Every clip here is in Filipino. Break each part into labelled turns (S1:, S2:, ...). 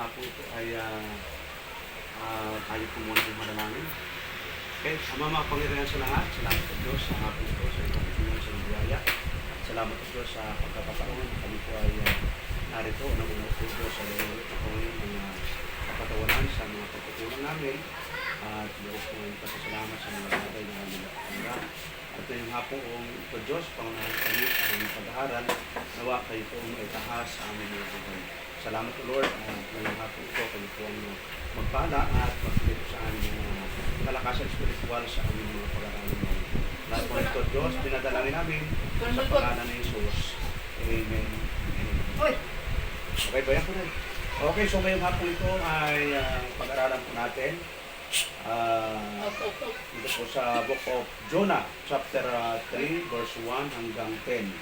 S1: hapon ito ay tayo po muna yung manalangin. Okay, Ama, makapangyarihan sa lahat, salamat sa Diyos sa hapon ito, sa ipapitinan sa biyaya. At salamat sa Diyos sa pagkakataon. Kami po ay narito ng mga po Diyos sa mga kapatawanan sa mga pagkukulang namin. At Diyos po ay pasasalamat sa mga bagay na kami napatanggap. At ngayong hapon ito Diyos, pangunahan kami sa aming pag-aaral. Nawa kayo po ay tahas sa aming mga buhay. Salamat po Lord, ngayong hapon ito kayo po ang magpala at magbigay sa aming mga kalakasan spiritual sa aming mga pag-aaral. Lahat po ito Diyos, pinadalangin namin sa pangalan ni Jesus. Amen. Okay, bayan po na. Okay, so ngayong hapon ito ay pag-aralan po natin. Dito po sa Book of Jonah, chapter 3, verse 1 hanggang 10.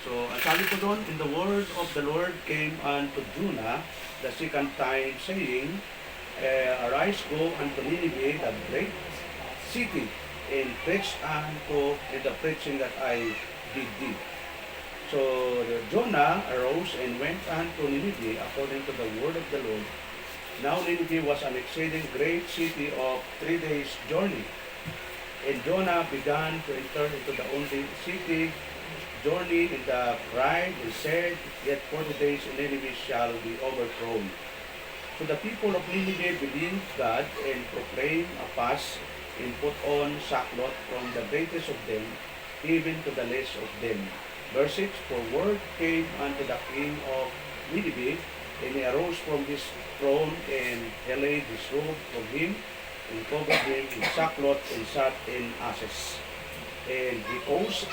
S1: So, ang sabi ko doon, "In the word of the Lord came unto Jonah the second time, saying, Arise, go unto Nineveh, the great city, and preach unto the preaching that I did thee." So, Jonah arose and went unto Nineveh according to the word of the Lord. Now Nineveh was an exceeding great city of 3 days' journey. And Jonah began to enter into the only city journey in the pride, and said, Yet 40 days and Nineveh shall be overthrown. So the people of Nineveh believed God and proclaimed a fast and put on sackcloth from the greatest of them even to the least of them. Verse 6, "For word came unto the king of Nineveh, and he arose from his throne, and he laid his robe from him, and covered him with sackcloth, and sat in ashes. And he caused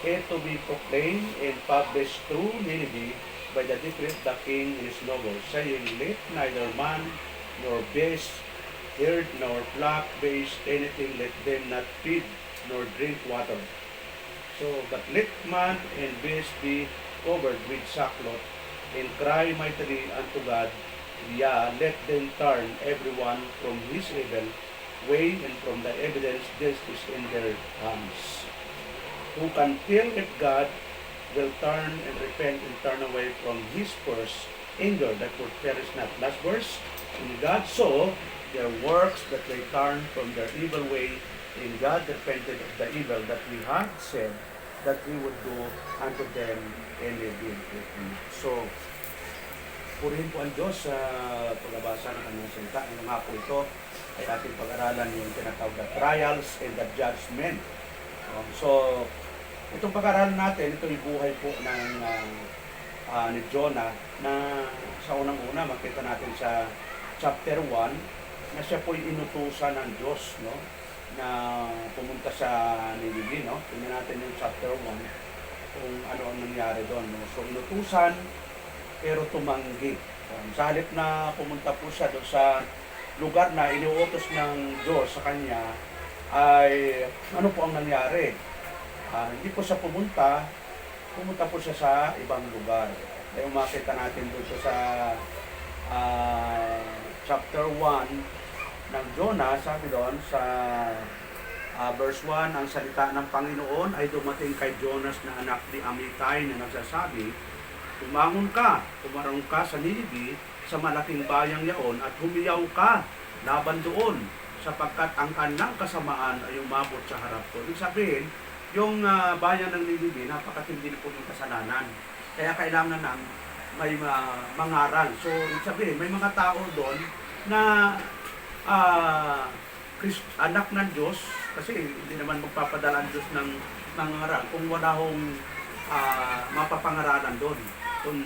S1: it to be proclaimed and published through Nineveh by the decree of the king and his nobles, saying, Let neither man nor beast, herd nor flock, beast, anything, let them not feed nor drink water. So, but let man and beast be covered with sackcloth, and cry mightily unto God, yea, let them turn everyone from his evil way, and from the evidence justice in their hands. Who can tell if God will turn and repent and turn away from his first anger that would perish not?" Last verse, "And God saw their works, that they turned from their evil way, and God repented of the evil that we had said that we would do unto them, and they did it." So, purihin po ang Diyos sa pagbabasa ng kanyang salita. Ngayong hapon ito ay ating pag-aralan yung tinatawag na trials and the judgment. So, itong pag-aralan natin, ito yung buhay po ng ni Jonah, na sa unang-una makita natin sa chapter 1 na siya po inutusan ng Diyos, no, na pumunta sa Nineveh, no. Tingnan natin yung chapter 1 kung ano ang nangyari doon, no. So, inutusan pero tumanggi. Sa halip na pumunta po siya doon sa lugar na iniutos ng Diyos sa kanya, ay ano po ang nangyari? Hindi po siya pumunta po siya sa ibang lugar. Kaya makita natin doon sa chapter 1 ng Jonah, sabi doon sa verse 1, "Ang salita ng Panginoon ay dumating kay Jonas na anak ni Amittai, na nagsasabi, Tumangon ka, tumarong ka sa Nineveh, sa malaking bayang yaon, at humiyaw ka laban doon, sapagkat ang kanilang kasamaan ay umabot sa harap ko." Ibig sabihin, yung bayan ng Nineveh, napakatindi po ng kasalanan. Kaya kailangan ng may mangaral. So, ibig sabihin, may mga tao doon na anak ng Diyos, kasi hindi naman magpapadala ang Diyos ng mangaral kung wala hong mapapangaralan doon. Kung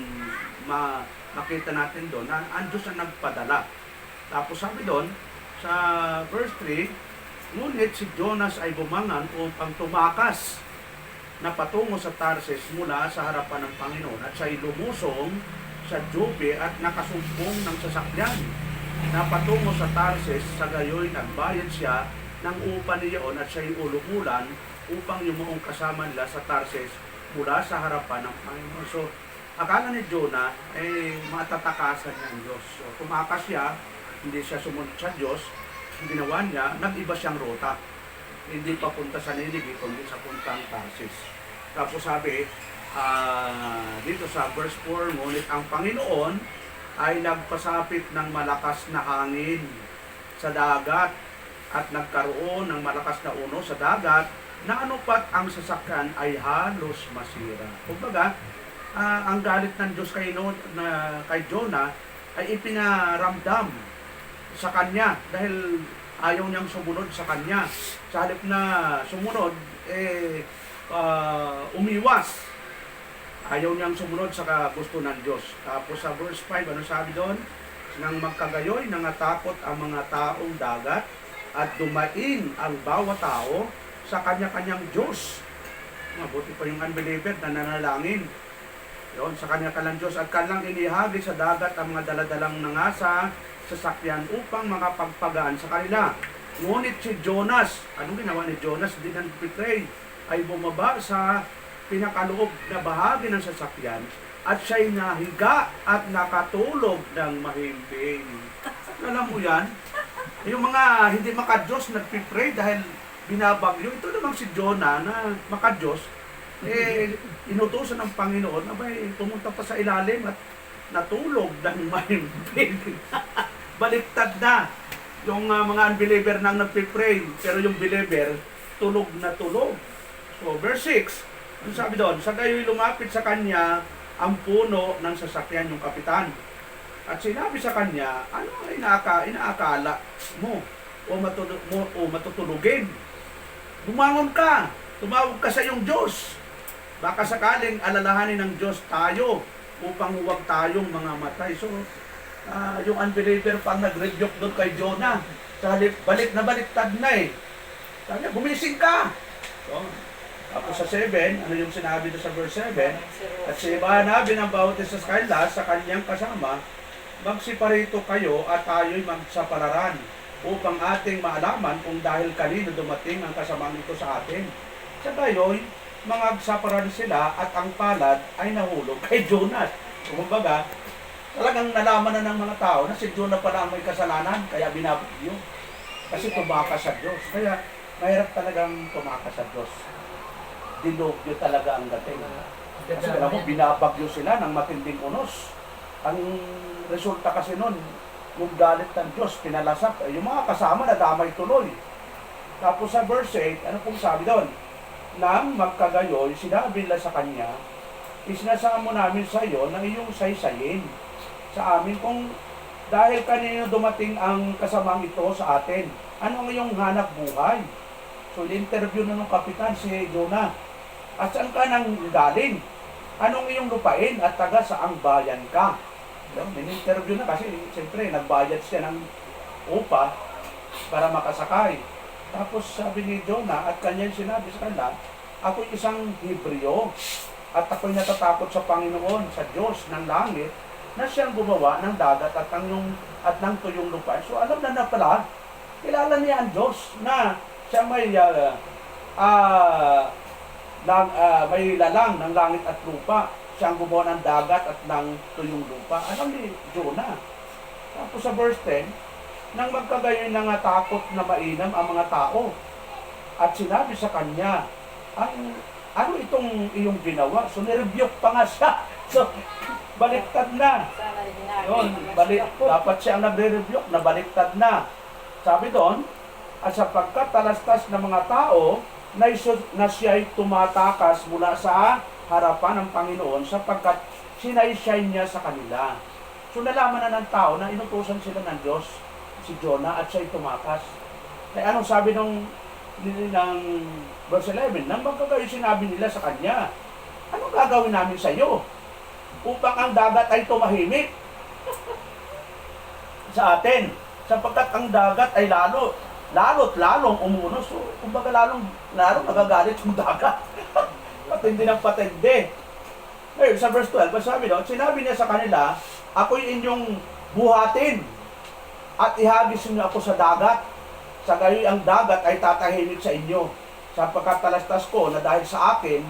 S1: makita natin doon na ang Diyos ang nagpadala. Tapos sabi doon sa verse 3, "Ngunit si Jonas ay bumangan upang tumakas na patungo sa Tarsis mula sa harapan ng Panginoon, at siya'y lumusong sa Jope at nakasumpong ng sasakyan na patungo sa Tarsis. Sa gayoy nagbayad siya ng upa niyaon, at siya'y ulumulan upang yumuong kasama nila sa Tarsis mula sa harapan ng Panginoon." So, akala ni Jonah ay matatakasan niya ang Diyos. So, tumakas siya, hindi siya sumunod sa Diyos. Ang ginawa niya, nag-iba siyang rota. Hindi papunta sa Nineveh, kundi sa puntang Tarsis. Tapos sabi, dito sa verse 4, "Ngunit ang Panginoon ay nagpasapit ng malakas na hangin sa dagat at nagkaroon ng malakas na unos sa dagat na anupat ang sasakyan ay halos masira. Kumbaga, ang galit ng Diyos kay Jonah ay ipinaramdam sa kanya dahil ayaw niyang sumunod sa kanya. Sa halip na sumunod, umiwas. Ayaw niyang sumunod sa gusto ng Diyos. Tapos sa verse 5, ano sabi doon? Nang magkagayoy, nangatakot ang mga taong dagat at dumain ang bawat tao sa kanya-kanyang Diyos. Mabuti pa yung unbeliever na nanalangin. Yun, sa kanya-kanyang Diyos at kanilang inihagi sa dagat ang mga daladalang nangasa sasakyan upang makapagpagaan sa kanila. Ngunit si Jonas, anong ginawa ni Jonas? Hindi nag-betray, ay bumaba sa pinakaloob na bahagi ng sasakyan at siya'y nahiga at nakatulog ng mahimbing. Alam mo yan? Yung mga hindi maka-Diyos nag-pray dahil binabagyo. Ito namang si Jonah na maka-Diyos, inutusan ng Panginoon, abay, pumunta pa sa ilalim at natulog ng mahimbing. Baliktad na yung mga unbeliever nang nagpipray, pero yung believer, tulog na tulog. So, verse 6, ano sabi doon? Sa gayo'y lumapit sa kanya ang puno ng sasakyan, yung kapitan. At sinabi sa kanya, ano ang inaakala mo o matutulugin? Bumangon ka, tumawag ka sa iyong Diyos. Baka sakaling alalahanin ng Diyos tayo upang huwag tayong mga matay. So, yung unbeliever pang nag-rebuke doon kay Jonah. Sa halip, baliktad na eh. Sabi niya, gumising ka! So, tapos sa 7, ano yung sinabi doon sa verse 7? At si Hanabi ng Bautista sa kanila, sa kanyang kasama, magsiparito kayo at tayo'y magsapalaran upang ating maalaman kung dahil kanino dumating ang kasamang ito sa atin. Sa gayoy, magsaparan sila at ang palad ay nahulog kay Jonas. Kumbaga, talagang nalaman na ng mga tao na si Jonah pala ang may kasalanan, kaya binabagyo. Kasi tumakas sa Diyos. Kaya mahirap talagang tumakas sa Diyos. Dilugyo talaga ang dating. Kasi alam mo, binabagyo sila ng matinding unos. Ang resulta kasi nun, yung galit ng Diyos, pinalasak. Yung mga kasama, nadamay tuloy. Tapos sa verse 8, ano pong sabi doon? Nang magkagayoy, sinabi nila sa kanya, isinasamo namin sa iyo na iyong saysayin sa amin kung dahil kanino dumating ang kasamang ito sa atin. Ano ang iyong hanap buhay? So, in-interview na ng kapitan si Jonah. At saan ka nang galing? Anong iyong lupain at taga saang bayan ka? In-interview na kasi siyempre nagbayad siya ng upa para makasakay. Tapos sabi ni Jonah at kanyang sinabi sa kanila, ako'y isang Hebreo at ako'y natatakot sa Panginoon, sa Diyos ng langit, na siyang gumawa ng dagat at ng tuyong lupain. So alam na pala, kilala niya ang Diyos na siya may may lalang ng langit at lupa. Siya ang gumawa ng dagat at ng tuyong lupa. Alam ni Jonah. Tapos sa verse 10, nang magkagayon na nga takot na mainam ang mga tao. At sinabi sa kanya, ano itong iyong ginawa? So nirebuke pa nga siya. So, baliktad na. Yun, dapat siya ang nagre-rebuke, na baliktad na. Sabi doon, at sapagkat talastas ng mga tao, na siya'y tumatakas mula sa harapan ng Panginoon sapagkat sinaysay niya sa kanila. So nalaman na ng tao na inutusan sila ng Diyos, si Jonah, at siya'y tumakas. Eh anong sabi ng verse 11? Nang magkagayon sinabi nila sa kanya, anong gagawin namin sa iyo? Upang ang dagat ay tumahimik sa atin. Sapagkat ang dagat ay lalo't lalong umunos. So, kumbaga lalong nagagalit yung dagat. Patindi ng patindi. Ngayon, sa verse 12, sabi doon, sinabi niya sa kanila, ako'y inyong buhatin at ihagis niyo ako sa dagat. Sa gayoy ang dagat ay tatahimik sa inyo. Sapagkat talastas ko na dahil sa akin,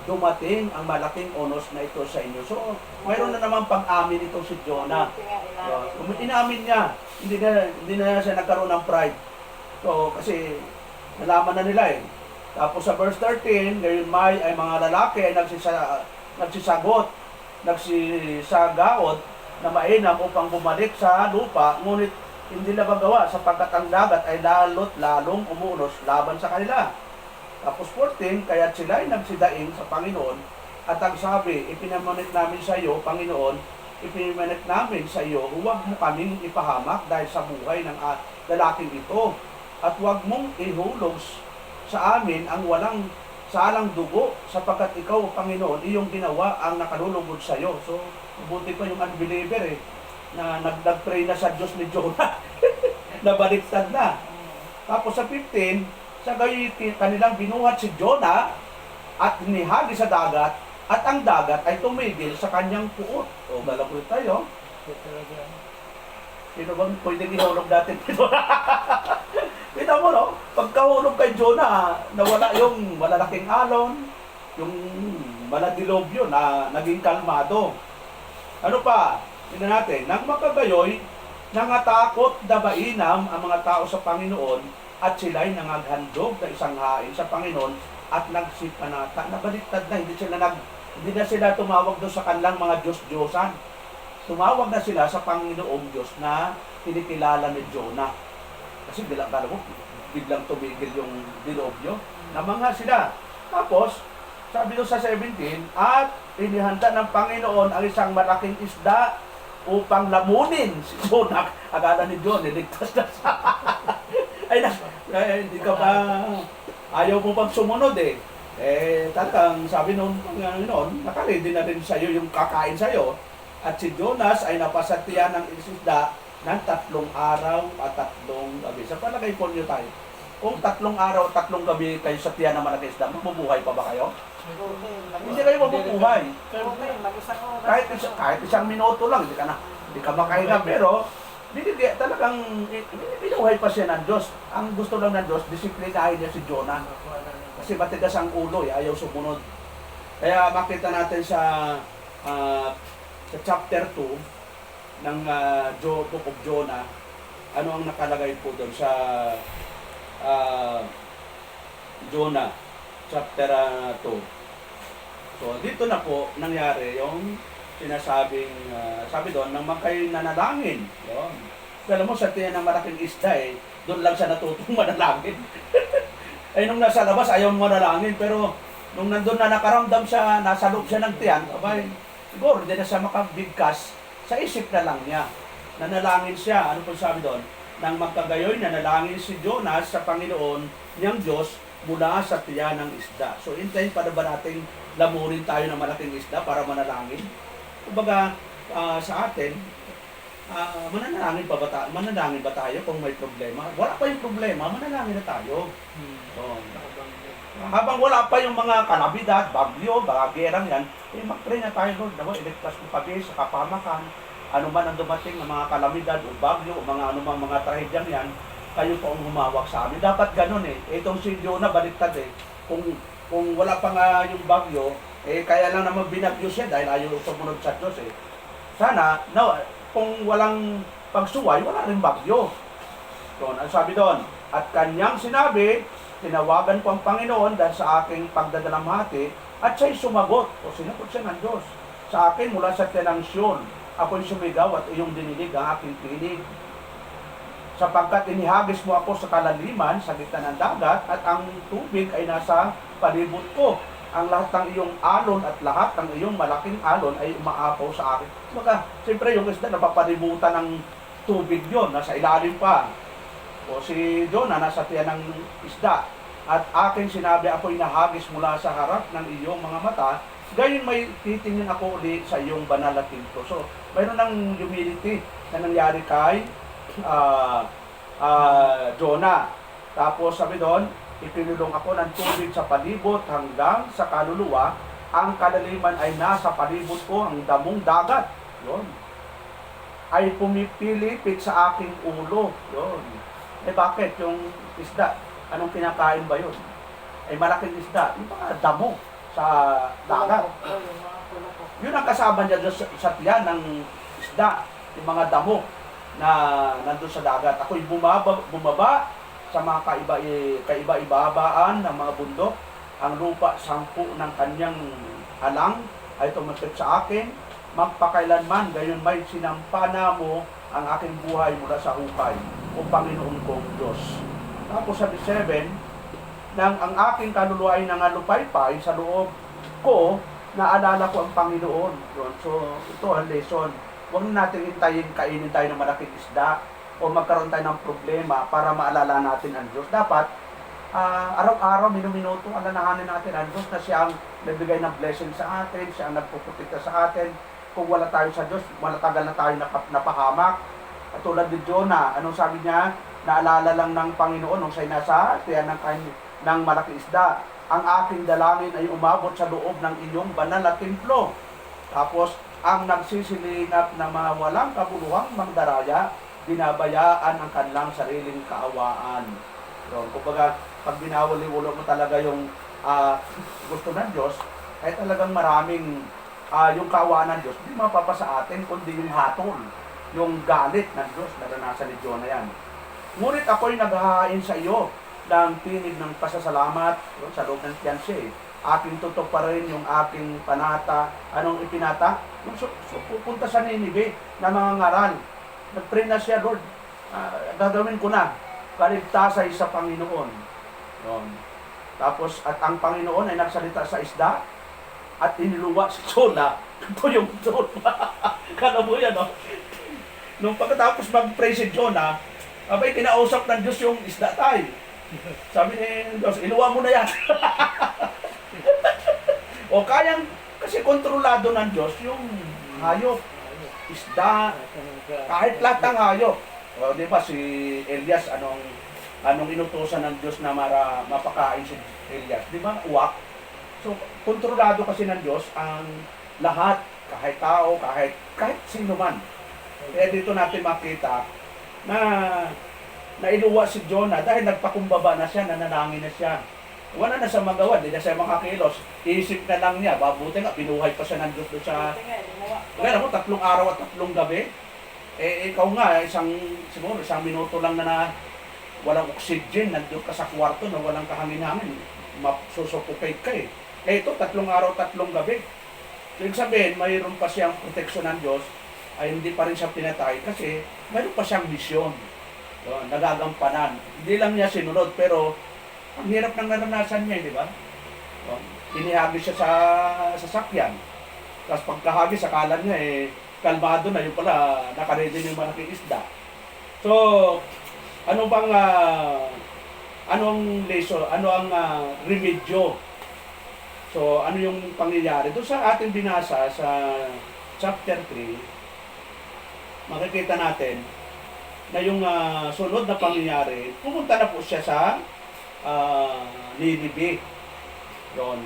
S1: dumating ang malaking unos na ito sa inyo. So, mayroon na naman pang-amin itong si Jonah. Inamin niya. Hindi na siya nagkaroon ng pride. So, kasi nalaman na nila eh. Tapos sa verse 13, ngayon ay mga lalaki ay nagsisagaot na mainam upang bumalik sa lupa, ngunit hindi na magawa sapagkat ang dagat ay lalong umuunos laban sa kanila. Tapos 14, kaya't sila ay nagsidaing sa Panginoon at ang sabi, ipinamanit namin sa iyo, Panginoon, ipinamanit namin sa iyo, huwag mo kaming ipahamak dahil sa buhay ng lalaking ito at huwag mong ihulog sa amin ang walang salang dugo sapagkat ikaw, Panginoon, iyong ginawa ang nakalulugod sa iyo. So, mabuti pa yung unbeliever na nag-pray na sa Diyos ni Jonah. Nabaliktad na. Tapos sa 15, sa gayoy kanilang binuhat si Jonah at inihagi sa dagat at ang dagat ay tumigil sa kanyang puot. O, galapot tayo. Sino bang pwedeng ihulog natin dito? Kita mo, no? Pagkahulog kay Jonah, nawala yung malalaking alon, yung maladilobyo na naging kalmado. Ano pa? Tingnan natin, nang makagayoy, nangatakot na mainam ang mga tao sa Panginoon at sila'y nangaghandog na isang hain sa Panginoon at nagsipanata. Nabaliktad na, hindi na sila tumawag doon sa kanilang mga Diyos-Diyosan. Tumawag na sila sa Panginoong Diyos na kinikilala ni Jonah. Kasi biglang tumigil yung dilobyo. Namangha sila. Tapos, sabi doon sa 17, at inihanda ng Panginoon ang isang malaking isda upang lamunin si Jonah. Akala ni John, niligtas na sa... hindi ka ba... Ayaw mo bang sumunod talagang sabi noon, nakaredy na rin sa'yo yung kakain sa'yo. At si Jonas ay napasatiyan ng isda ng 3 araw at 3 gabi. Sa palagay po niyo tayo, kung 3 araw at 3 gabi kayo sa tiyan ng malaking isda, mabubuhay pa ba kayo? Hindi kayo mabubuhay. Kahit isang minuto lang, hindi ka makahinga, pero talagang binuhay pa siya ng Diyos. Ang gusto lang ng Diyos, disiplinahin niya si Jonah. Kasi matigas ang ulo, ayaw sumunod. Kaya makita natin sa chapter 2 ng Book of Jonah, ano ang nakalagay po doon sa Jonah chapter 2. So dito na po nangyari yung sinasabing sabi doon nang kayo nanalangin. Yun. Alam mo sa tiyan ng malaking isda doon lang siya natutong manalangin. Ay nung nasa labas ayaw manalangin, pero nung nandun na nakaramdam siya, nasa loob siya ng tiyan, abay, siguro hindi na siya makabigkas, sa isip na lang niya. Nanalangin siya. Ano po sabi doon? Nang magkagayoy, nanalangin si Jonas sa Panginoon niyang Diyos mula sa tiyan ng isda. So, intayin pa na ba natin lamunin tayo ng malaking isda para manalangin? Kumbaga, sa atin, manalangin ba tayo kung may problema? Wala pa yung problema, manalangin na tayo. Habang wala pa yung mga kalabidad, bagyo, gerang yan, mag-pray na tayo, Lord, nawa, iligtas mo kami sa kapamakan, ano man ang dumating ng mga kalamidad o bagyo o mga anumang mga trahedyang yan, kayo po ang humawak sa amin. Dapat ganun Itong si Jonah baliktad Kung wala pa nga yung bagyo, kaya lang naman binagyo siya dahil ayaw sumunod sa Diyos Sana, kung walang pagsuway, wala rin bagyo. So, ang sabi doon, at kanyang sinabi, tinawagan ko ang Panginoon dahil sa aking pagdadalamhati at siya'y sumagot. O sinagot siya ng Diyos. Sa akin mula sa tenanksyon, ako'y sumigaw at iyong dininig ang aking tinig. Sapagkat inihagis mo ako sa kalaliman, sa gitna ng dagat, at ang tubig ay nasa palibot ko. Ang lahat ng iyong alon at lahat ng iyong malaking alon ay umaapaw sa akin. Maka, siyempre yung isda napapalibutan ng tubig yon, nasa ilalim pa. O si Jonah nasa tiyan ng isda. At aking sinabi, ako'y nahagis mula sa harap ng iyong mga mata, gayon may titingin ako ulit sa iyong banal at pinto. So, mayroon ng humility na nangyari kay Jonah. Tapos sabi doon, ipinulong ako ng tubig sa palibot hanggang sa kaluluwa. Ang kalaliman ay nasa palibot ko, ang damong dagat. Yun. Ay pumipilipit sa aking ulo. Yun. Bakit? Yung isda, anong kinakain ba yun? Malaking isda, yung mga damo sa dagat. Yun ang kasama niya sa tiyan ng isda, yung mga damo na nandun sa dagat. Ako'y bumaba sa mga kaiba-ibabaan ng mga bundok. Ang lupa, 10 ng kanyang halang ay tumatik sa akin. magpakailanman, gayon may sinampana mo ang aking buhay mula sa hukay, o Panginoon kong Diyos. Tapos sabi 7, nang ang aking kaluluwa ay nangalupaypay sa loob ko, naalala ko ang Panginoon. Yun. So, ito ang lesson. Huwag natin hintayin kainin tayo ng malaking isda o magkaroon tayo ng problema para maalala natin ang Diyos. Dapat, araw-araw, minuminuto, alalahanin natin ang Diyos na siya ang nagbigay ng blessing sa atin, siya ang nagpuputikta sa atin. Kung wala tayo sa Diyos, malatagal na tayo napahamak. At tulad ni Jonah, anong sabi niya? Naalala lang ng Panginoon nung siya'y nasa tiyan ng malaking isda. Ang aking dalangin ay umabot sa loob ng inyong banal na templo. Tapos, ang nagsisilingap na mga walang kabuluhang mangdaraya, binabayaan ang kanilang sariling kaawaan. So, kumbaga, pag binawali-ulo mo talaga yung gusto ng Diyos, ay talagang maraming yung kaawaan ng Diyos, hindi mapapasa atin, kundi yung hatol, yung galit ng Diyos, naranasan ni Jonah yan. Ngunit ako'y naghahain sa iyo ng tinig ng pasasalamat sa loob ng tiyanse. Aking tutok pa rin yung aking panata. Anong ipinata? Yung pupunta sa Ninive na mga ngaral. Nag-pray na siya, Lord, gagawin ko na. Kaligtasay sa Panginoon. Yun. Tapos, at ang Panginoon ay nagsalita sa isda at iniluwa si Jonah. Ito yung Jonah. Kala mo yan, no? Nung pagkatapos mag-pray si Jonah, abay, kinausap ng Diyos yung isda tayo. Sabi ni Diyos, iluwa mo na yan. O kayang, kasi kontrolado ng Diyos yung hayop, isda, kahit lahat ng hayop. O di ba si Elias, anong inutusan ng Diyos na mapakain si Elias? Di ba? Uwak. So, kontrolado kasi ng Diyos ang lahat, kahit tao, kahit sino man. Kaya dito natin makita na nailuwa si Jonah dahil nagpakumbaba na siya, nananangin na siya. Wala na sa magawa, hindi na siya makakilos. Isip na lang niya, babuti nga, binuhay pa siya ng Diyos doon sa... Kaya ako, 3 araw at 3 gabi. Ikaw nga, siguro isang minuto lang na walang oxygen, nandun ka sa kwarto na walang kahangin-hangin. Masusuffocate ka eh. Ito, 3 araw, 3 gabi. So, ibig sabihin, mayroon pa siyang proteksyon ng Diyos, ay hindi pa rin siya pinatay kasi mayroon pa siyang misyon. So, nagagampanan. Hindi lang niya sinunod, pero ang hirap ng naranasan niya, di ba? So, inihagi siya sa sasakyan. Tapos pagkahagi, akala niya, kalmado na, yung pala, nakaredy na yung malaking isda. So, ano bang, anong lesson, ano ang remedyo? So, ano yung pangyayari? Doon sa ating binasa sa chapter 3, makikita natin na yung sunod na pangyayari, pumunta na po siya sa Ninive. Yun.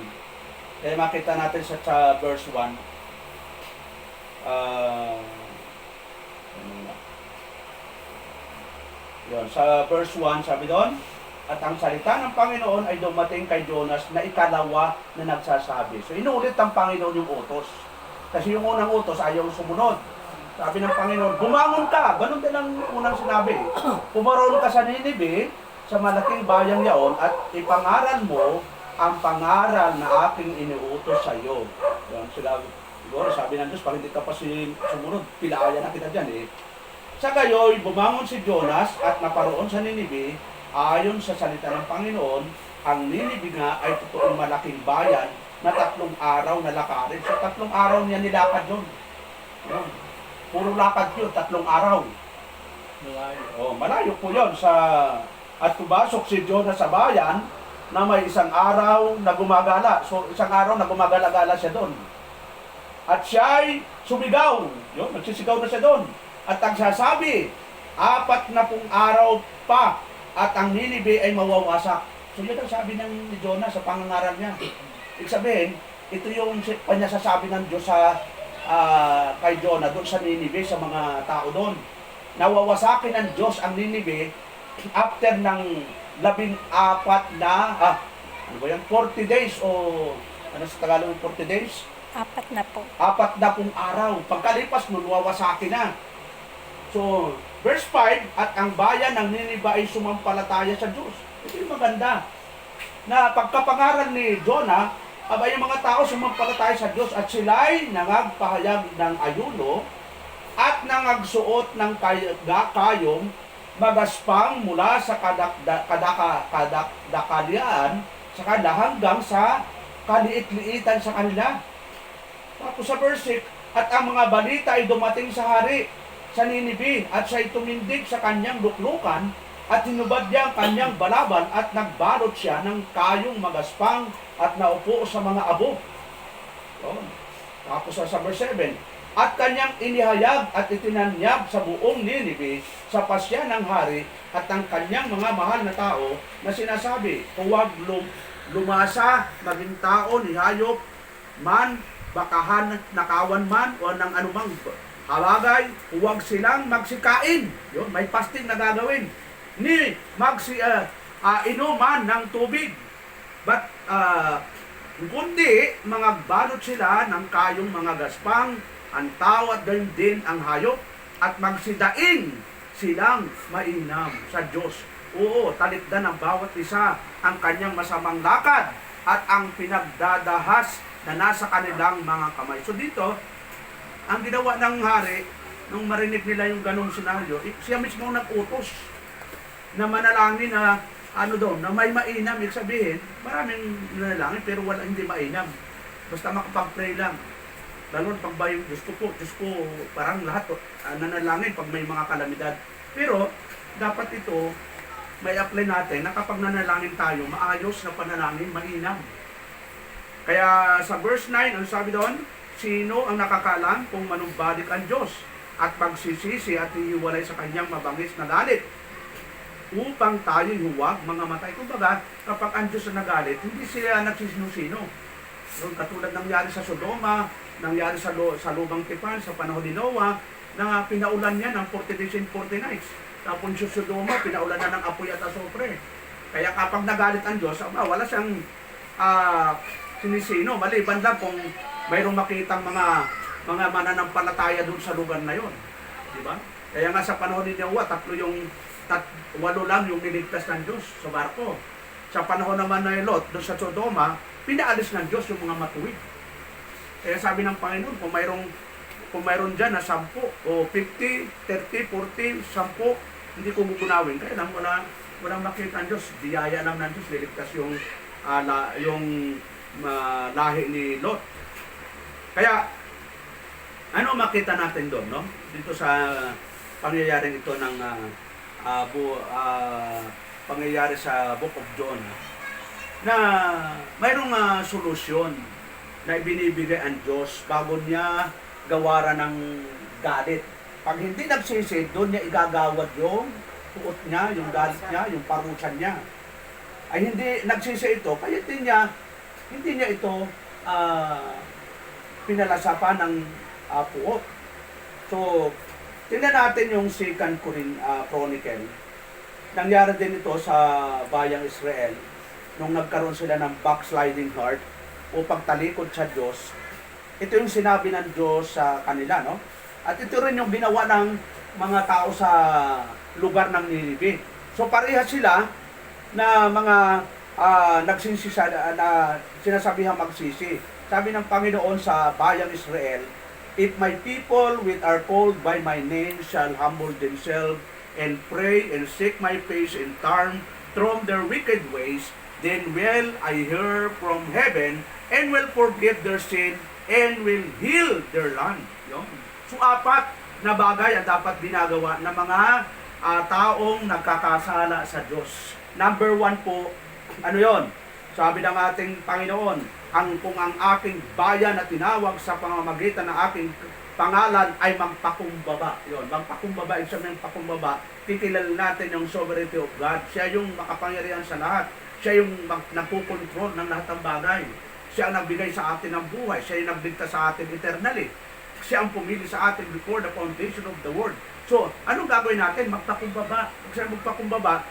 S1: Kaya makita natin sa verse 1. Yun, sa verse 1, sabi doon, at ang salita ng Panginoon ay dumating kay Jonas na ikalawa na nagsasabi. So, inuulit ng Panginoon yung utos. Kasi yung unang utos ayaw sumunod. Sabi ng Panginoon, bumangon ka! Ganun din ang unang sinabi. Pumaroon ka sa Ninive, sa malaking bayang yaon, at ipangaral mo ang pangaral na aking iniutos sa iyo. Yan, siguro sabi ng Diyos, pag hindi ka pa sumunod, pilaya na kita dyan eh. Sa gayoy, bumangon si Jonas at naparoon sa Ninive, ayon sa salita ng Panginoon, ang Ninive nga ay totoong malaking bayan na 3 araw na lakarin. So 3 araw niya nilakad yun. Yan. Puro lakad yun, 3 araw. Malayo. Oh, malayo po yun. At pumasok si Jonah sa bayan na may 1 araw na gumagala. So 1 araw na gumagala-gala siya doon. At siya'y sumigaw. Yun, nagsisigaw na siya doon. At nagsasabi, 40 araw pa at ang Ninive ay mawawasak. So yun ang sabi ni Jonah sa pangangaral niya. Ibig sabihin, ito yung panyasasabi ng Diyos kay Jonah doon sa Ninive, sa mga tao doon. Nawawasakin ng Diyos ang Ninive after ng 14 na, 40 days o ano sa Tagalog 40 days?
S2: 4 na po.
S1: 40 araw. Pagkalipas nun, wawasakin na. So, verse 5, at ang bayan ng Ninive ay sumampalataya sa Diyos. Ito yung maganda. Na pagkapangaral ni Jonah, Aba, yung mga tao sumampalataya sa Diyos at sila'y nangagpahayag ng ayuno at nangagsuot ng kayong magaspang mula sa kadakalian sa kanila hanggang sa kaliit-liitan sa kanila. Tapos sa verse 6, at ang mga balita ay dumating sa hari sa Ninive at siya'y tumindig sa kanyang luklukan at hinubad niya ang kanyang balaban at nagbalot siya ng kayong magaspang at naupo sa mga abo. Yun. Tapos sa verse 7, at kanyang inihayag at itinanyag sa buong Ninive sa pasya ng hari at ang kanyang mga mahal na tao na sinasabi, huwag lumasa maging tao ni hayop man, bakahan, nakawan man o ng anumang halagay, huwag silang magsikain. Yun, may fasting na gagawin. Ni inuman ng tubig. But kundi mga balot sila ng kayong mga gaspang, ang tao at gayon din ang hayop, at magsidaing silang mainam sa Diyos. Oo, talikdan ng bawat isa ang kanyang masamang lakad at ang pinagdadahas na nasa kanilang mga kamay. So dito, ang ginawa ng hari, nung marinig nila yung ganong senaryo, siya mismo nag-utos na manalangin na na may mainam. Ibig sabihin, maraming nanalangin pero wala, hindi mainam. Basta makapag-pray lang. Lalo pag ba yung Diyos ko, parang lahat nanalangin pag may mga kalamidad. Pero, dapat ito, may apply natin na kapag nanalangin tayo, maayos na panalangin, mainam. Kaya sa verse 9, ang sabi doon, sino ang nakakalam kung manumbalik ang Diyos at magsisisi at hihiwalay sa kanyang mabangis na galit upang tayo huwag mga matay. Kumbaga, kapag ang Diyos na nagalit, hindi sila nagsisino-sino. Katulad nangyari sa Sodoma, nangyari sa Lubang Tipan, sa panahon ni Noah, na pinaulan niya ng 40 days and 40 nights. Tapos sa Sodoma, pinaulan na ng apoy at asopre. Kaya kapag nagalit ang Diyos, wala siyang sinisino. Maliban lang kung mayroong makitang mga mananampalataya doon sa lugar na yon. Diba? Kaya nga sa panahon ni Noah, 8 lang yung niligtas ng Diyos sa barko. Sa panahon naman na Lot, doon sa Sodoma, pinaalis ng Diyos yung mga matuwid. Kaya sabi ng Panginoon, kung mayroon dyan na 10 o 50, 30, 40, 10, hindi ko gugunawin. Kaya lang walang makita ng Diyos. Biyaya lang ng Diyos, liligtas yung lahi ni Lot. Kaya, ano makita natin doon, no? Dito sa pangyayaring ito ng pangyayari sa Book of Jonah, na mayroong solusyon na ibinibigay ang Diyos bago niya gawaran ng galit. Pag hindi nagsisi, doon niya igagawad yung tuot niya, yung galit niya, yung parusan niya. Ay hindi nagsisi ito, kaya hindi niya ito pinalasapan ng puot. So, tingnan natin yung 2 Chronicle. Nangyari din ito sa bayang Israel nung nagkaroon sila ng backsliding heart o pagtalikod sa Diyos. Ito yung sinabi ng Diyos sa kanila, no? At ito rin yung ginawa ng mga tao sa lugar ng Ninive. So parehas sila na mga nagsisi na sinasabihang magsisi. Sabi ng Panginoon sa bayang Israel, if my people which are called by my name shall humble themselves and pray and seek my face and turn from their wicked ways, then will I hear from heaven and will forgive their sin and will heal their land. Yun. So 4 na bagay ang dapat ginagawa ng mga taong nagkakasala sa Diyos. Number 1 po, ano yon? Sabi ng ating Panginoon, kung ang aking bayan na tinawag sa pamamagitan ng aking pangalan ay magpakumbaba. Yun, magpakumbaba, ibig sabihin magpakumbaba, kikilala natin yung sovereignty of God. Siya yung makapangyarihan sa lahat. Siya yung nagpukontrol ng lahat ng bagay. Siya ang nagbigay sa atin ng buhay. Siya yung nagdikta sa atin eternally. Siya ang pumili sa atin before the foundation of the world. So, anong gagawin natin? Magpakumbaba. Pag siya magpakumbaba,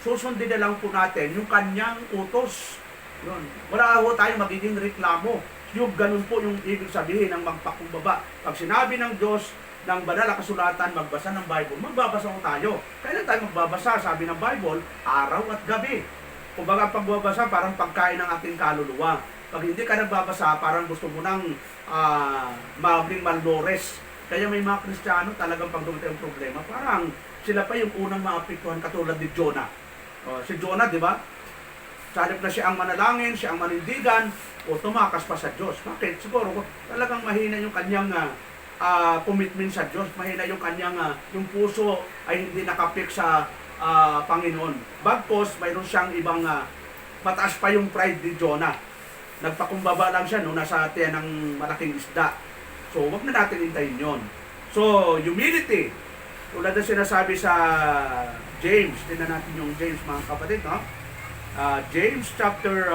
S1: susundin na lang po natin yung kanyang utos. Yun. Wala ho tayo magiging reklamo. Yung ganun po yung ibig sabihin ng magpakumbaba. Pag sinabi ng Diyos ng banal na kasulatan, magbasa ng Bible, magbabasa ko tayo. Kailan tayo magbabasa? Sabi ng Bible, araw at gabi. Kumbaga pagbabasa parang pagkain ng ating kaluluwa. Pag hindi ka nagbabasa, parang gusto mo nang maging malnourished. Kaya may mga Kristiyano talagang pag dumating ang problema, parang sila pa yung unang maapektuhan katulad ni Jonah. Si Jonah, di ba? Sa halip na siya ang manalangin, siya ang manindigan, o tumakas pa sa Diyos. Bakit? Siguro talagang mahina yung kanyang commitment sa Diyos. Mahina yung kanyang yung puso ay hindi nakapik sa Panginoon. Bagkos, mayroon siyang ibang mataas pa yung pride ni Jonah. Nagpakumbaba lang siya no, nasa tiyan ng malaking isda. So, wag na natin hintayin yon. So, humility. Tulad na sinasabi sa James. Tingnan natin yung James, mga kapatid. No? James chapter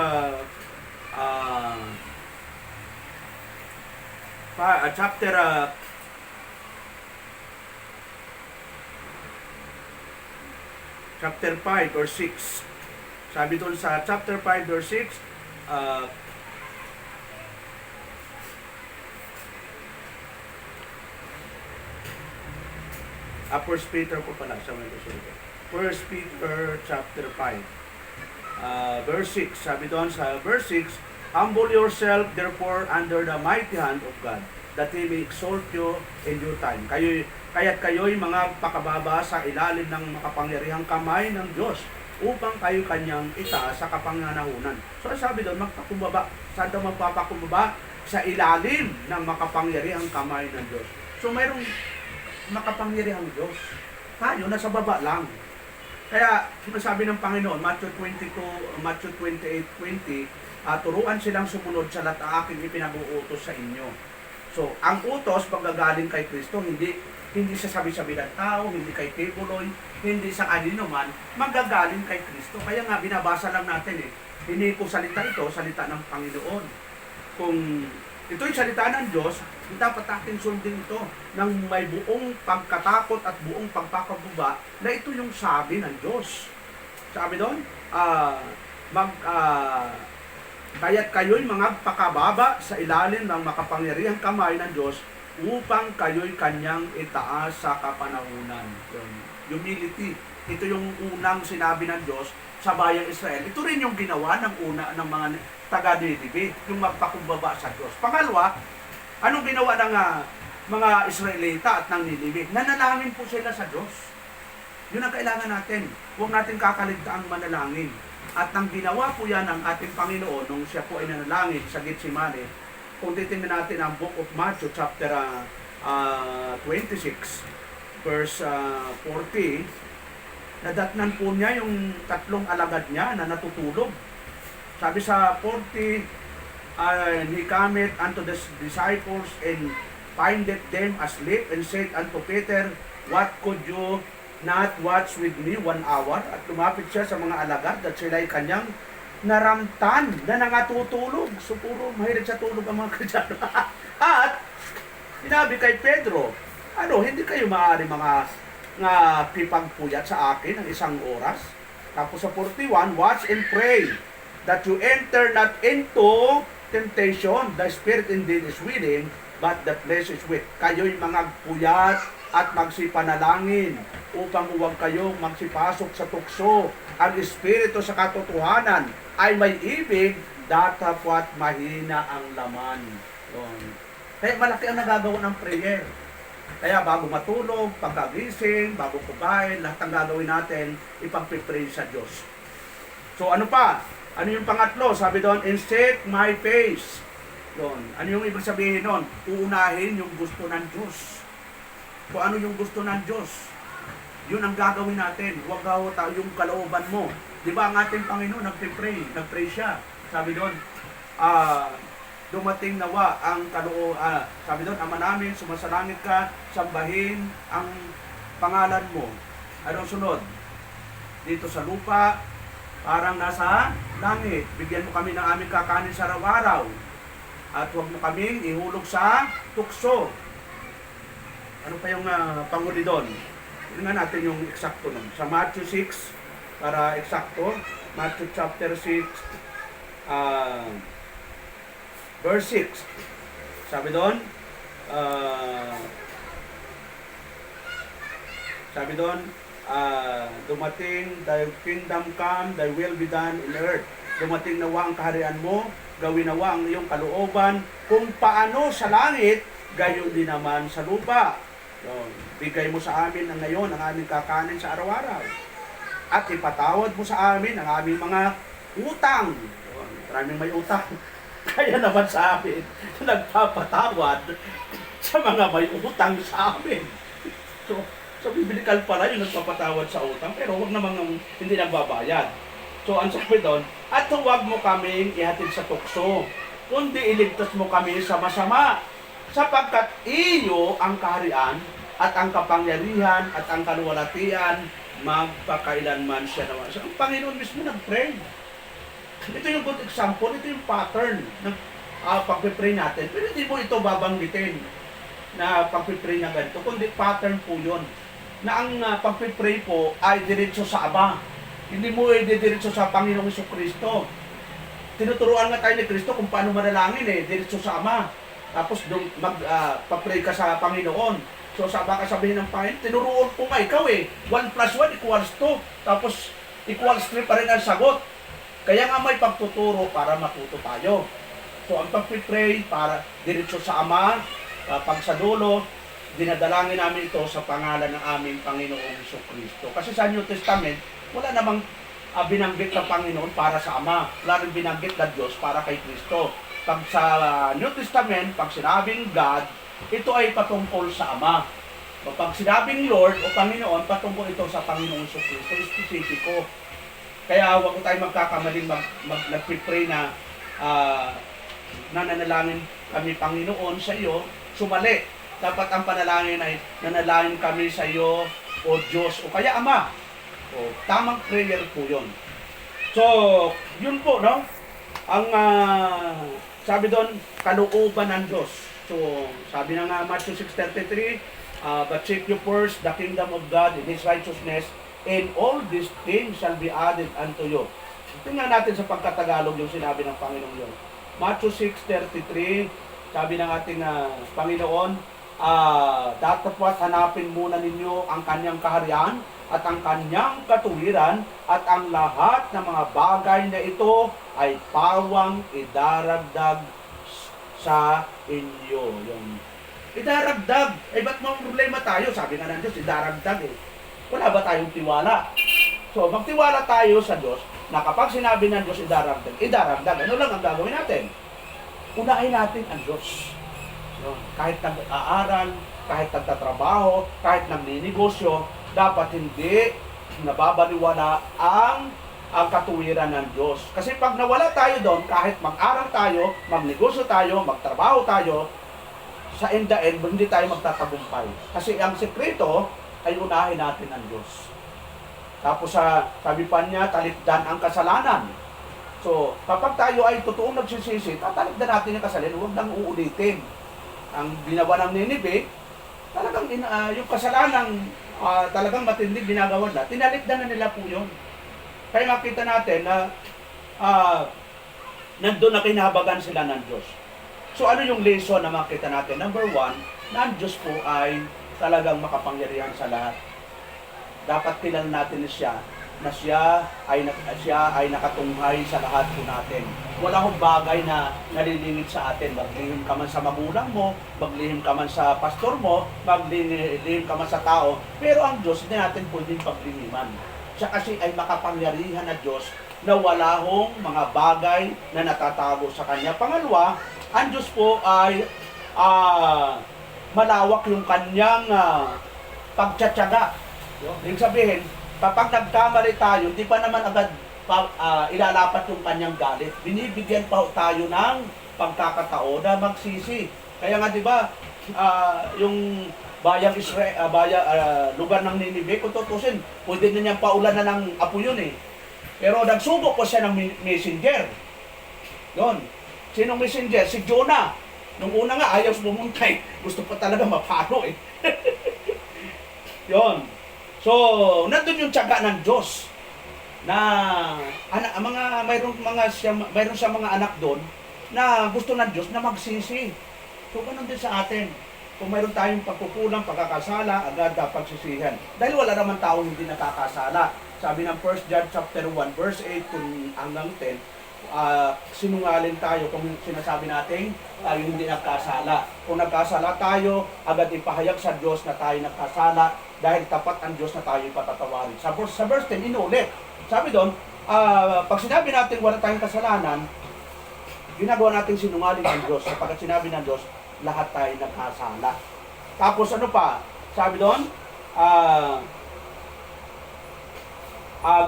S1: chapter 5 or 6. Sabi doon sa chapter 5 or 6, First Peter po pala, sa mga gusto. First Peter chapter 5, verse 6. Sabi doon sa verse 6, humble yourself therefore under the mighty hand of God, that He may exalt you in due time. Kaya't kayo'y mga pakababa sa ilalim ng makapangyarihang kamay ng Diyos, upang kayo kanyang itaas sa kapanganahunan. So sabi doon, magpakumbaba. Saan daw magpapakumbaba? Sa ilalim ng makapangyarihang kamay ng Diyos. So mayroong makapangyarihang Diyos. Tayo, nasa baba lang. Kaya, sinasabi ng Panginoon, Matthew 28:20, turuan silang sumunod sa lahat ng aking ipinag-uutos sa inyo. So, ang utos, panggagaling kay Kristo, hindi sa sabi-sabi ng tao, hindi kay Tibuloy, hindi sa kanino man, manggagaling kay Kristo. Kaya nga, binabasa lang natin Hindi ko salita ito, salita ng Panginoon. Kung ito'y salita ng Diyos, dapat ating sundin ito ng may buong pagkatakot at buong pagpapababa na ito yung sabi ng Diyos. Sabi doon, kaya't kayo'y mga pakababa sa ilalim ng makapangyarihang kamay ng Diyos upang kayo'y kanyang itaas sa kapanahunan. Humility. Ito yung unang sinabi ng Diyos sa bayang Israel. Ito rin yung ginawa ng ng mga taga-Ninive, yung magpakumbaba sa Diyos. Pangalawa, anong ginawa ng mga Israelita at ng Ninive? Nanalangin po sila sa Diyos. Yun ang kailangan natin. Huwag natin kakaligtaang manalangin. At nang ginawa po yan ng ating Panginoon nung siya po ay nanalangin sa Getsemane, kung titingnan natin ang Book of Matthew chapter 26 verse 40, nadatnan po niya yung tatlong alagad niya na natutulog. Sabi sa 40, he cometh unto the disciples and findeth them asleep and said unto Peter, what could you not watch with me 1 hour? At lumapit siya sa mga alagad at sila'y kanyang naramtan na nangatutulog. So puro mahilig sa tulog ang mga Kristiyano. At sinabi kay Pedro, hindi kayo maaari mga kipagpuyat sa akin ng 1 oras? Tapos sa 41, watch and pray that you enter not into temptation. The spirit indeed is willing, but the flesh is weak. Kayo'y mga puyat at magsipanalangin upang huwag kayong magsipasok sa tukso. Ang espiritu sa katotohanan ay may ibig, datapwat mahina ang laman. Kaya malaki ang nagagawa ng prayer. Kaya bago matulog, pagkagising, bago kumain, lahat ng gagawin natin, ipagpipray sa Diyos. So ano pa? Ano yung pangatlo? Sabi doon, and seek my face. Ano yung ibig sabihin doon? Uunahin yung gusto ng Diyos. Kung ano yung gusto ng Diyos, yun ang gagawin natin. Huwag yung kalooban mo. Di ba ang ating Panginoon nagpray siya. Sabi doon, dumating nawa ang sabi doon, Ama namin, sumasalangit ka, sambahin ang pangalan mo. Anong sunod? Dito sa lupa, parang nasa langit. Bigyan mo kami ng aming kakanin sa araw-araw. At huwag mo kaming ihulog sa tukso. Ano pa yung panghuli doon? Tingnan natin yung eksakto nun. Sa Matthew 6, para eksakto, Matthew chapter 6, verse 6. Sabi doon, dumating, thy kingdom come, thy will be done in earth. Dumating nawa ang kaharian mo gawin nawa ang iyong kalooban, kung paano sa langit, gayon din naman sa lupa. Yun. Bigay mo sa amin na ngayon ang aming kakanin sa araw-araw. At ipatawad mo sa amin ang aming mga utang. Yun. Maraming may utang. Kaya naman sa amin, nagpapatawad sa mga may utang sa amin. So biblical pala yung nagpapatawad sa utang, pero huwag namang hindi nagbabayad. So ang sabi doon, at huwag mo kaming ihatid sa tukso, kundi iligtas mo kami sa masama, sapagkat iyo ang kaharian, at ang kapangyarihan, at ang kaluwalhatian, magpakailanman siya naman. So, ang Panginoon mismo nag-pray. Ito yung good example, ito yung pattern ng pag-pray natin. Pero hindi mo ito babanggitin na pag-pray na ganito, kundi pattern po yun. Na ang pag-pray po ay diretso sa Ama. Hindi mo diretso sa Panginoong Jesucristo. Tinuturuan nga tayo ni Kristo kung paano manalangin diretso sa Ama. Tapos pag-pray ka sa Panginoon. So baka sabihin ng Panginoon, tinuruan ko nga ikaw 1 plus 1 equals 2. Tapos equals 3 pa rin ang sagot. Kaya nga may pagtuturo para matuto tayo. So ang pag-pray para diretso sa Ama, pag sa dulo, dinadalangin namin ito sa pangalan ng aming Panginoong Jesucristo. Kasi sa New Testament, wala namang binanggit ng Panginoon para sa Ama. Wala rin binanggit na Diyos para kay Kristo. Pag sa New Testament, pag sinabing God, ito ay patungkol sa Ama. Pag sinabing Lord o Panginoon, patungkol ito sa Panginoong Jesucristo, spesifiko. Kaya huwag tayo magkakamaling nagpipray na nananalangin kami Panginoon sa iyo, sumali. Dapat ang panalangin ay nanalangin kami sa iyo o Diyos o kaya Ama. O, tamang prayer po yun. So, yun po, no? Ang sabi doon, kalooban ng Diyos. So, sabi na nga Matthew 6:33, but seek you first the kingdom of God and His righteousness, and all these things shall be added unto you. Tingnan natin sa pagkatagalog yung sinabi ng Panginoon yun. Matthew 6:33, sabi ng ating Panginoon, datapwat hanapin muna ninyo ang kanyang kaharian at ang kanyang katuwiran at ang lahat ng mga bagay na ito ay pawang idaragdag sa inyo. Yung idaragdag. Ba't may problema tayo? Sabi nga ng Diyos, idaragdag Wala ba tayong tiwala? So, magtiwala tayo sa Diyos na kapag sinabi ng Diyos idaragdag, idaragdag. Ano lang ang gagawin natin? Unahin natin ang Diyos. Kahit nag-aaral, kahit nagtatrabaho, kahit nagninegosyo, dapat hindi nababaliwala ang katuwiran ng Diyos. Kasi pag nawala tayo doon, kahit mag-aral tayo, magnegosyo tayo, magtrabaho tayo, sa in the end, hindi tayo magtatagumpay. Kasi ang sekreto ay unahin natin ang Diyos. Tapos sabi pa niya, talikdan ang kasalanan. So, kapag tayo ay totoong nagsisisi, tatalikdan natin yung kasalanan, huwag nang uulitin. Ang ginawa ng Ninibe, talagang yung kasalanan talagang matindi ginagawa na, tinalikdan na nila po yun. Kaya makita natin na nandun na kinahabagan sila ng Diyos. So ano yung lesson na makita natin? Number 1, na ang Diyos po ay talagang makapangyarihan sa lahat. Dapat kilala natin siya na siya ay nakatunghay sa lahat po natin. Wala hong bagay na nalilingit sa atin. Maglihim ka man sa magulang mo, maglihim ka man sa pastor mo, maglihim ka man sa tao. Pero ang Diyos, hindi natin pwedeng paglihiman. Siya kasi ay makapangyarihan na Diyos na wala hong mga bagay na natatago sa Kanya. Pangalawa, ang Diyos po ay malawak yung Kanyang pagtsatsaga. Ibig sabihin, kapag nagkamali tayo, hindi pa naman agad ilalapat yung Kanyang galit. Binibigyan pa tayo ng pagkakataon na magsisi. Kaya nga 'di ba, yung bayang Israel, lugar ng Ninive, kung tutusin, pwede na niyang paulan na ng apo yun Pero nagsubok po siya ng messenger. Yun. Sinong messenger? Si Jonah. Nung una nga, ayaw bumuntay. Gusto pa talaga mapano Yun. So, nandun yung tiyaga ng Diyos na mayroon siya mga anak doon na gusto ng Diyos na magsisi. So, ganun din sa atin. Kung mayroon tayong pagkukulang, pagkakasala, agad dapat sisihan. Dahil wala naman taong hindi nakakasala. Sabi ng 1 John chapter 1 verse 8 hanggang 10, sinungaling tayo kung sinasabi natin tayo hindi nagkasala. Kung nagkasala tayo, agad ipahayag sa Diyos na tayo nagkasala dahil tapat ang Diyos na tayo ipatatawarin. Sa verse 10, inulit. Sabi doon, pag sinabi natin wala tayong kasalanan, ginagawa natin sinungaling ang Diyos. Sapagkat sinabi ng Diyos, lahat tayo nagkasala. Tapos ano pa? Sabi doon,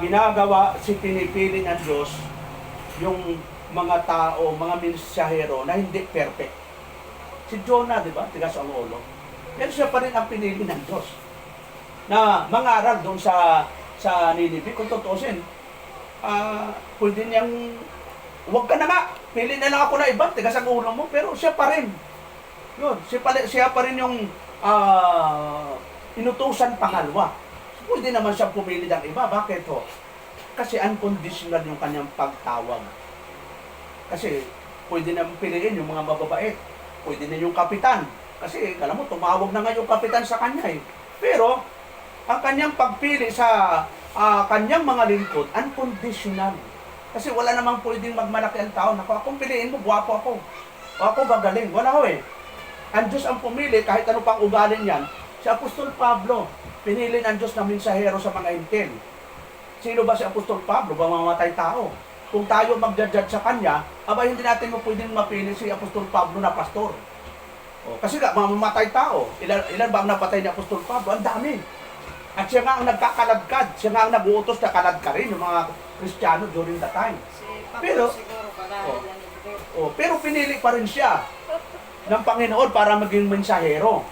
S1: ginagawa, pinipili ng Diyos yung mga tao, mga mensahere na hindi perfect. Si Jonah, di ba? Tigas ang ulo. Pero siya pa rin ang pinili ng Diyos na mangaral doon sa Ninive. Kung tutusin, pwede niyang, huwag ka na nga, pili na lang ako na iba, tigas ang ulo mo, pero siya pa rin. Yun, siya pa rin yung inutusan pangalawa. Pwede naman siyang pumili ng iba. Bakit ho? Kasi unconditional yung kanyang pagtawag. Kasi pwede na piliin yung mga mababait. Pwede na yung kapitan. Kasi alam mo, tumawag na nga yung kapitan sa kanya eh. Pero, ang kanyang pagpili sa kanyang mga lingkod, unconditional. Kasi wala namang pwedeng magmalaki ang tao. Naku, akong piliin mo, buwapo ako. O ako gagaling. Wala ho eh. Ang Diyos ang pumili, kahit ano pang ugali niyan. Si Apostol Pablo, pinili ng Diyos na mensahero sa mga intel. Sino ba si Apostol Pablo? Mamamatay tao. Kung tayo mag-judge sa kanya, hindi natin mo pwedeng mapili si Apostol Pablo na pastor. Kasi mamamatay tao. Ilan ba ang napatay ni Apostol Pablo? Ang dami. At siya nga ang nagkakaladkad. Siya nga ang nag-uutos na kaladkarin yung mga Kristiyano during the time. Pero, pero pinili pa rin siya ng Panginoon para maging mensahero.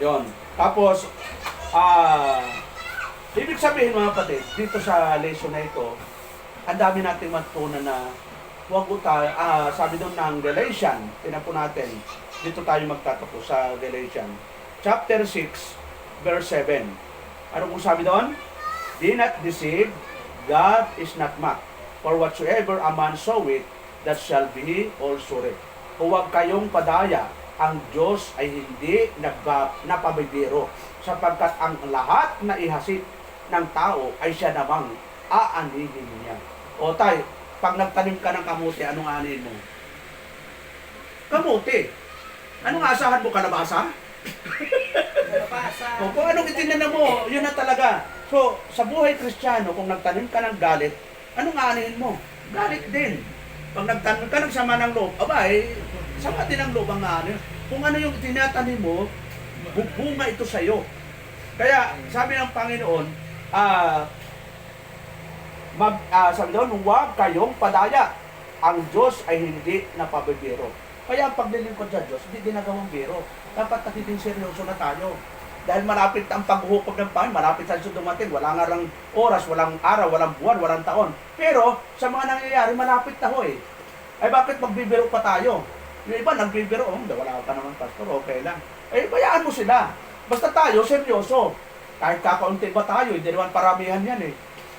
S1: Yon. Tapos, ibig sabihin mga kapatid, dito sa lesson na ito, ang dami nating matutunan na huwag tayo, sabi doon ng Galatian, tinan po natin, dito tayo magtatapos sa Galatian, chapter 6, verse 7. Ano kung sabi doon? Be not deceived, God is not mocked. For whatsoever a man soweth, that shall be also reap. Huwag kayong padaya, ang Diyos ay hindi napabibiro, sapagkat ang lahat na ihasik ng tao ay siya namang aanihin niya. O tay, pag nagtanim ka ng kamuti, anong aanihin mo? Kamuti. Anong asahan mo? Kalabasa? O kung anong itinanim mo, yun na talaga. So, sa buhay Kristiyano, kung nagtanim ka ng galit, anong aanihin mo? Galit din. Pag nagtanim ka ng sama ng loob, sama din ang loob ang aanihin. Kung ano yung tinatanim mo, bunga ito sa'yo. Kaya, sabi ng Panginoon, sabi doon, huwag kayong padaya. Ang Diyos ay hindi napabibiro. Kaya ang paglilingkod sa Diyos, hindi ginagawang biro. Dapat natiting seryoso na tayo. Dahil malapit ang paghukog ng Panginoon, malapit sa Diyos dumating. Wala nga lang oras, walang araw, walang buwan, walang taon. Pero, sa mga nangyayari, malapit na ho eh. Ay bakit magbibiro pa tayo? Yung iba nagbibiro, wala ka naman pastor, okay lang. Bayaan mo sila. Basta tayo, seryoso. Kahit kakaunti ba tayo, hindi naman paramihan yan eh.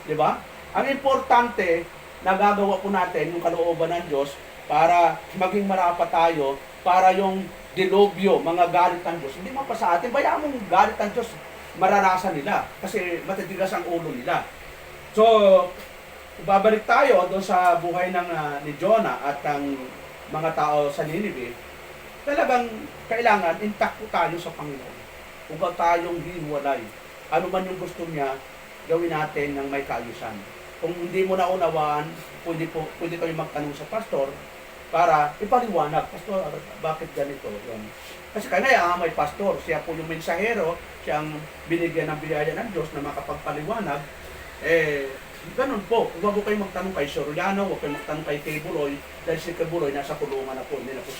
S1: Di ba? Ang importante, nagagawa po natin yung kalooban ng Diyos para maging marapat tayo, para yung dilubyo, mga galit ng Diyos, hindi mapa sa atin. Bayaan mong galit ng Diyos, maranasan nila. Kasi matitigas ang ulo nila. So, babalik tayo doon sa buhay ni Jonah at ang mga tao sa Ninive. Talagang kailangan intact po tayo sa Panginoon. Huwag tayong hiwalay. Ano man yung gusto niya, gawin natin ng may kaayusan. Kung hindi mo naunawaan, pwede kayo magtanong sa pastor para ipaliwanag, pastor, bakit ganito? Yan. Kasi kaya may pastor, siya po yung mensahero, siyang binigyan ng biyaya ng Diyos na makapagpaliwanag. Ganun po, huwag ko kayo magtanong kay Soriano, huwag kayo magtanong kay Kebuloy, dahil si Kebuloy nasa kulungan na po, hindi na po.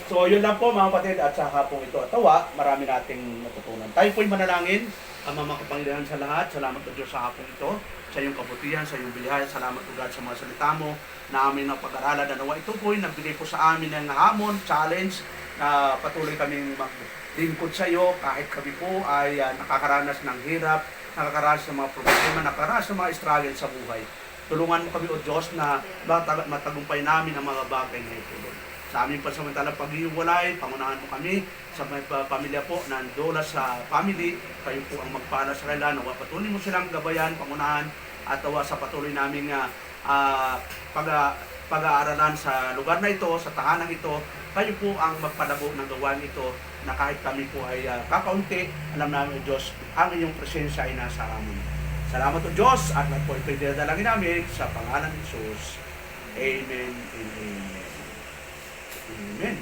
S1: So, yun lang po mga kapatid, at sa hapong ito at tawa, marami nating natutunan. Tayo po'y manalangin, Ama makapangyarihan sa lahat, salamat po Diyos sa hapong ito, sa iyong kabutihan, sa iyong bilihan, salamat po God sa mga salita mo, na amin na pag-aralan na nawa. Ito po'y nagbigay po sa amin ng hamon, challenge, na patuloy kaming maglingkod sa iyo, kahit kami po ay nakakaranas ng hirap, nakakaranas ng mga problema, nakakaranas ng mga struggle sa buhay. Tulungan mo kami, O Diyos, na matagumpay namin ang mga bagay na ito. Sa aming pansamantalang pag-iwalay, pangunahan mo kami sa pamilya po, nandola sa family, kayo po ang magpala sa kanila, nawa patuloy mo silang gabayan, pangunahan, at sa patuloy naming pag-aaralan sa lugar na ito, sa tahanan ito. Kayo po ang magpalabo ng gawain ito na kahit kami po ay kakaunti, alam namin Diyos, ang inyong presensya ay nasa amin. Salamat o Diyos at po ito'y dinadalangin namin sa pangalan ni Jesus. Amen and amen. Amen.